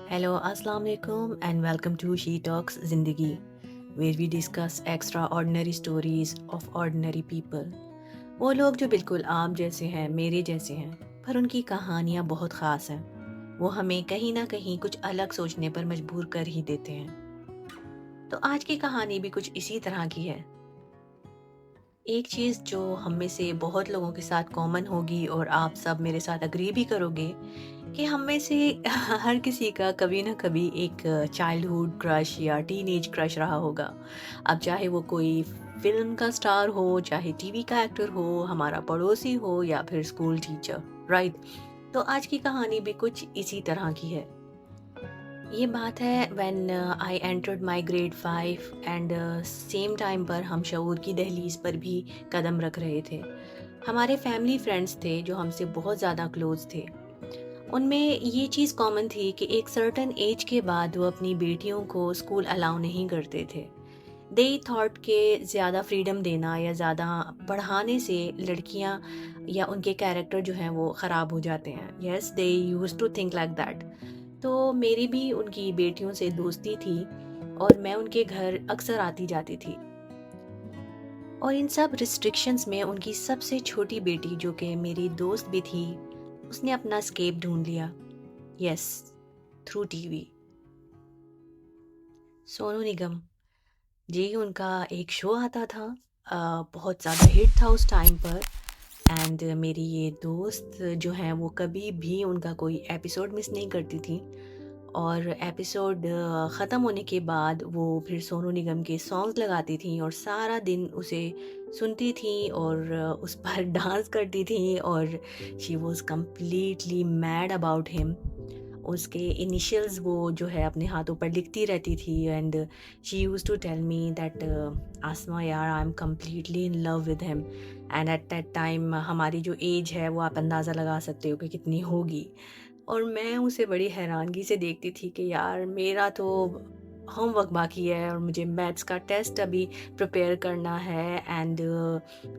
Hello, Assalamu alaikum, and welcome to She Talks Zindagi, where we discuss extraordinary stories of ordinary people. वो लोग जो बिल्कुल आप जैसे हैं, मेरे जैसे हैं, पर उनकी कहानियाँ बहुत ख़ास हैं। वो हमें कहीं ना कहीं कुछ अलग सोचने पर मजबूर कर ही देते हैं। तो आज की कहानी भी कुछ इसी तरह की है। एक चीज़ जो हम में से बहुत लोगों के साथ कॉमन होगी और आप सब मेरे साथ अग्री भी करोगे कि हम में से हर किसी का कभी ना कभी एक चाइल्डहुड क्रश या टीनेज क्रश रहा होगा। अब चाहे वो कोई फिल्म का स्टार हो, चाहे टीवी का एक्टर हो, हमारा पड़ोसी हो या फिर स्कूल टीचर, राइट? तो आज की कहानी भी कुछ इसी तरह की है। ये बात है when I entered my grade 5 and same time पर हम शऊर की दहलीज पर भी कदम रख रहे थे। हमारे फैमिली फ्रेंड्स थे जो हमसे बहुत ज़्यादा क्लोज थे। उनमें ये चीज़ कॉमन थी कि एक सर्टन एज के बाद वो अपनी बेटियों को स्कूल अलाउ नहीं करते थे। दे थॉट के ज़्यादा फ्रीडम देना या ज़्यादा पढ़ाने से लड़कियां या उनके कैरेक्टर जो हैं वो ख़राब हो जाते हैं। Yes, they use to think like that. तो मेरी भी उनकी बेटियों से दोस्ती थी और मैं उनके घर अक्सर आती जाती थी। और इन सब रिस्ट्रिक्शंस में उनकी सबसे छोटी बेटी जो कि मेरी दोस्त भी थी, उसने अपना स्केप ढूंढ लिया। Yes, through TV. Sonu Nigam ji, उनका एक शो आता था, बहुत ज़्यादा हिट था उस टाइम पर। एंड मेरी ये दोस्त जो हैं वो कभी भी उनका कोई एपिसोड मिस नहीं करती थी। और एपिसोड ख़त्म होने के बाद वो फिर सोनू निगम के सॉन्ग्स लगाती थी और सारा दिन उसे सुनती थी और उस पर डांस करती थी। और she was completely mad about him. उसके इनिशियल्स वो जो है अपने हाथों पर लिखती रहती थी। And she use to tell me that Asma यार, I am completely in love with him. And at that time हमारी जो एज है वो आप अंदाज़ा लगा सकते हो कि कितनी होगी। और मैं उसे बड़ी हैरानगी से देखती थी कि यार मेरा तो होमवर्क बाकी है और मुझे मैथ्स का टेस्ट अभी प्रिपेयर करना है। एंड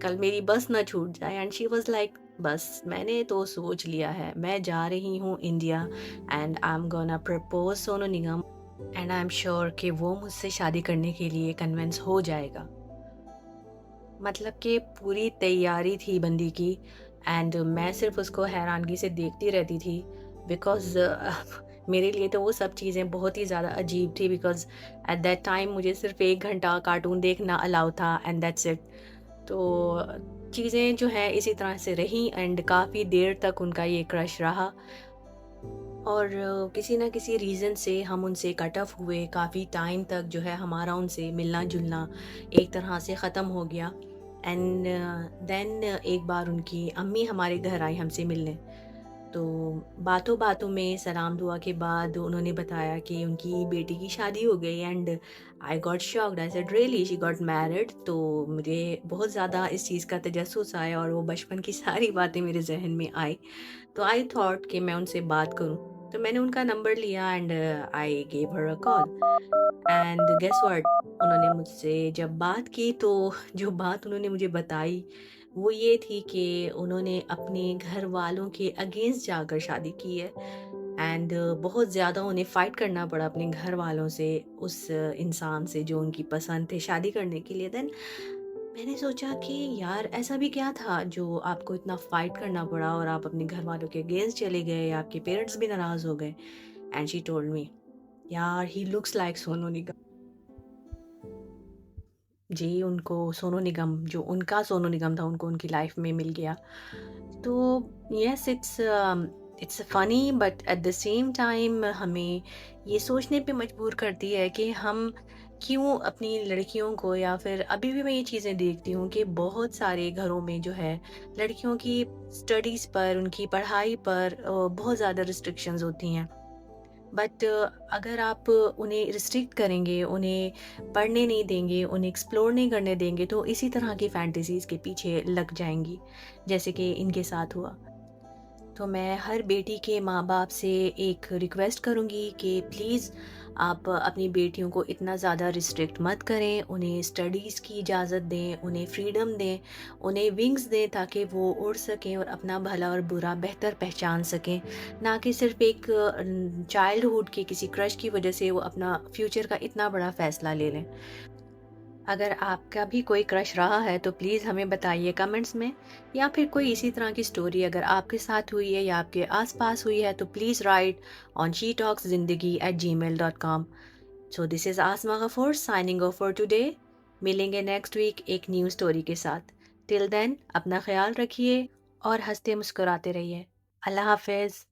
कल मेरी बस ना छूट जाए। एंड शी वाज लाइक, बस मैंने तो सोच लिया है, मैं जा रही हूँ India and I am gonna propose Sonu Nigam. And I am sure कि वो मुझसे शादी करने के लिए कन्विंस हो जाएगा। मतलब कि पूरी तैयारी थी बंदी की। एंड मैं सिर्फ उसको हैरानगी से देखती रहती थी बिकॉज मेरे लिए तो वो सब चीज़ें बहुत ही ज़्यादा अजीब थी। बिकॉज एट दैट टाइम मुझे सिर्फ 1 घंटा कार्टून देखना अलाउ था एंड दैट्स इट। तो चीज़ें जो है इसी तरह से रही एंड काफ़ी देर तक उनका ये क्रश रहा। और किसी ना किसी रीज़न से हम उनसे कट ऑफ हुए। काफ़ी टाइम तक जो है हमारा उनसे मिलना जुलना एक तरह से ख़त्म हो गया। एंड देन एक बार उनकी अम्मी हमारे घर आई हमसे मिलने। तो बातों बातों में सलाम दुआ के बाद उन्होंने बताया कि उनकी बेटी की शादी हो गई। And I got shocked. I said really she got married. तो मुझे बहुत ज़्यादा इस चीज़ का तजस्सुस आया और वो बचपन की सारी बातें मेरे जहन में आई। तो आई थॉट कि मैं उनसे बात करूं। तो मैंने उनका नंबर लिया and I gave her a call. And guess what, उन्होंने मुझसे जब बात की तो जो बात उन्होंने मुझे बताई वो ये थी कि उन्होंने अपने घर वालों के अगेंस्ट जाकर शादी की है। एंड बहुत ज़्यादा उन्हें फ़ाइट करना पड़ा अपने घर वालों से, उस इंसान से जो उनकी पसंद थे शादी करने के लिए। देन मैंने सोचा कि यार ऐसा भी क्या था जो आपको इतना फाइट करना पड़ा और आप अपने घर वालों के अगेंस्ट चले गए, आपके पेरेंट्स भी नाराज हो गए। एंड शी टोल्ड मी, यार he looks like Sonu Nigam. जी, उनको सोनू निगम, जो उनका सोनू निगम था, उनको उनकी लाइफ में मिल गया। तो yes, it's funny but at the same time हमें ये सोचने पे मजबूर करती है कि हम क्यों अपनी लड़कियों को, या फिर अभी भी मैं ये चीज़ें देखती हूँ कि बहुत सारे घरों में जो है लड़कियों की स्टडीज़ पर, उनकी पढ़ाई पर बहुत ज़्यादा रिस्ट्रिक्शंस होती हैं। बट अगर आप उन्हें रिस्ट्रिक्ट करेंगे, उन्हें पढ़ने नहीं देंगे, उन्हें एक्सप्लोर नहीं करने देंगे, तो इसी तरह की फैंटेसीज़ के पीछे लग जाएंगी, जैसे कि इनके साथ हुआ। तो मैं हर बेटी के माँ-बाप से एक रिक्वेस्ट करूँगी कि प्लीज़ आप अपनी बेटियों को इतना ज़्यादा रिस्ट्रिक्ट मत करें, उन्हें स्टडीज़ की इजाज़त दें, उन्हें फ्रीडम दें, उन्हें विंग्स दें ताकि वो उड़ सकें और अपना भला और बुरा बेहतर पहचान सकें। ना कि सिर्फ़ एक चाइल्डहुड के किसी क्रश की वज़ह से वो अपना फ्यूचर का इतना बड़ा फ़ैसला ले लें। अगर आपका भी कोई क्रश रहा है तो प्लीज़ हमें बताइए कमेंट्स में, या फिर कोई इसी तरह की स्टोरी अगर आपके साथ हुई है या आपके आसपास हुई है तो please write on shetalkszindagi@gmail.com। So this is Asma Gafoor signing off for today. मिलेंगे नेक्स्ट वीक एक न्यू स्टोरी के साथ। टिल देन अपना ख्याल रखिए और हंसते मुस्कुराते रहिए। अल्लाह हाफिज़।